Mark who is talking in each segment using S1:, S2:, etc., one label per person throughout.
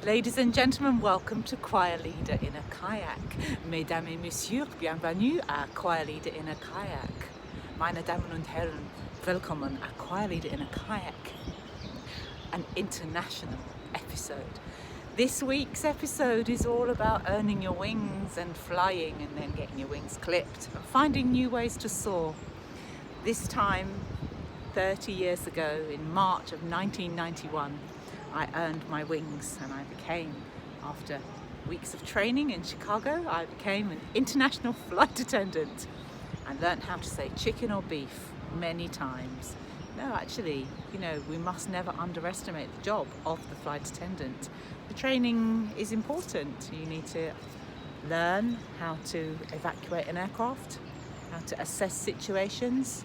S1: Ladies and gentlemen, welcome to Choir Leader in a Kayak. Mesdames et Messieurs, bienvenue à Choir Leader in a Kayak. Meine Damen und Herren, willkommen à Choir Leader in a Kayak. An international episode. This week's episode is all about earning your wings and flying and then getting your wings clipped and finding new ways to soar. This time, 30 years ago, in March of 1991, I earned my wings and I became, after weeks of training in Chicago, I became an international flight attendant and learned how to say chicken or beef many times. No, actually, we must never underestimate the job of the flight attendant. The training is important. You need to learn how to evacuate an aircraft, how to assess situations.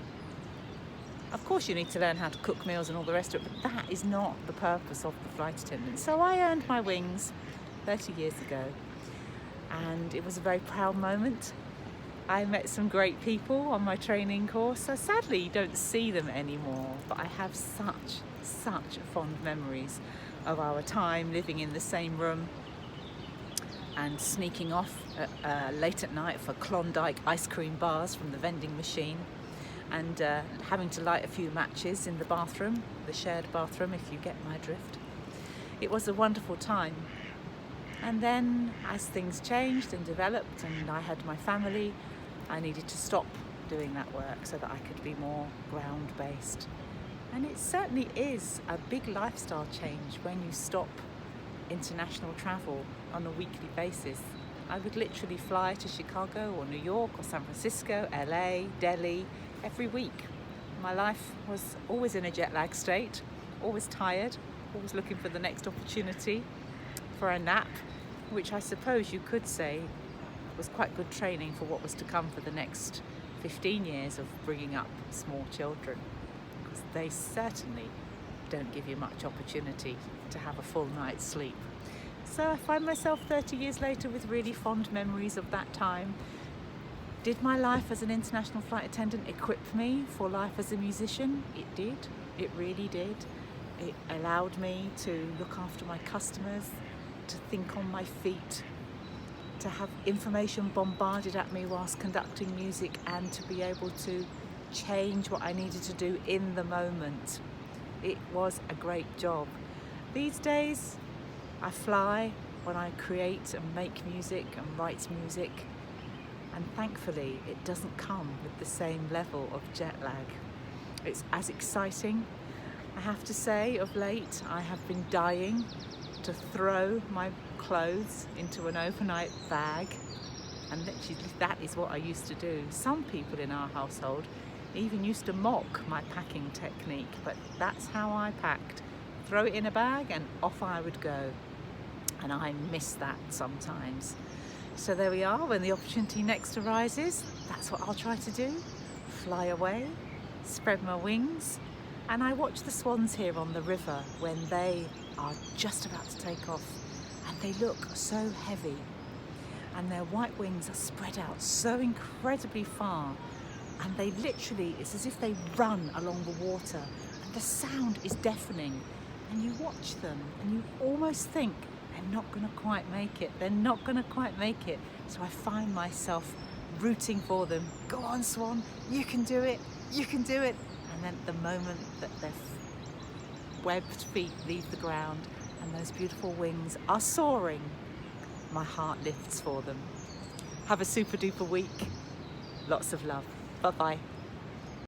S1: Of course you need to learn how to cook meals and all the rest of it, but that is not the purpose of the flight attendant. So I earned my wings 30 years ago and it was a very proud moment. I met some great people on my training course. So sadly you don't see them anymore, but I have such fond memories of our time living in the same room and sneaking off late at night for Klondike ice cream bars from the vending machine. And having to light a few matches in the bathroom, the shared bathroom, if you get my drift. It was a wonderful time. And then as things changed and developed and I had my family, I needed to stop doing that work so that I could be more ground-based. And it certainly is a big lifestyle change when you stop international travel on a weekly basis. I would literally fly to Chicago or New York or San Francisco, LA, Delhi, every week. My life was always in a jet lag state, always tired, always looking for the next opportunity for a nap, which I suppose you could say was quite good training for what was to come for the next 15 years of bringing up small children, because they certainly don't give you much opportunity to have a full night's sleep. So I find myself 30 years later with really fond memories of that time. Did my life as an international flight attendant equip me for life as a musician? It did. It really did. It allowed me to look after my customers, to think on my feet, to have information bombarded at me whilst conducting music and to be able to change what I needed to do in the moment. It was a great job. These days, I fly when I create and make music and write music. And thankfully, it doesn't come with the same level of jet lag. It's as exciting. I have to say, of late, I have been dying to throw my clothes into an overnight bag. And literally, that is what I used to do. Some people in our household even used to mock my packing technique, but that's how I packed. Throw it in a bag and off I would go. And I miss that sometimes. So there we are, when the opportunity next arises, that's what I'll try to do. Fly away, spread my wings, and I watch the swans here on the river when they are just about to take off, and they look so heavy, and their white wings are spread out so incredibly far, and they literally, it's as if they run along the water, and the sound is deafening, and you watch them, and you almost think, they're not going to quite make it. They're not going to quite make it. So I find myself rooting for them. Go on, swan. You can do it. You can do it. And then the moment that their webbed feet leave the ground and those beautiful wings are soaring, my heart lifts for them. Have a super duper week. Lots of love. Bye-bye.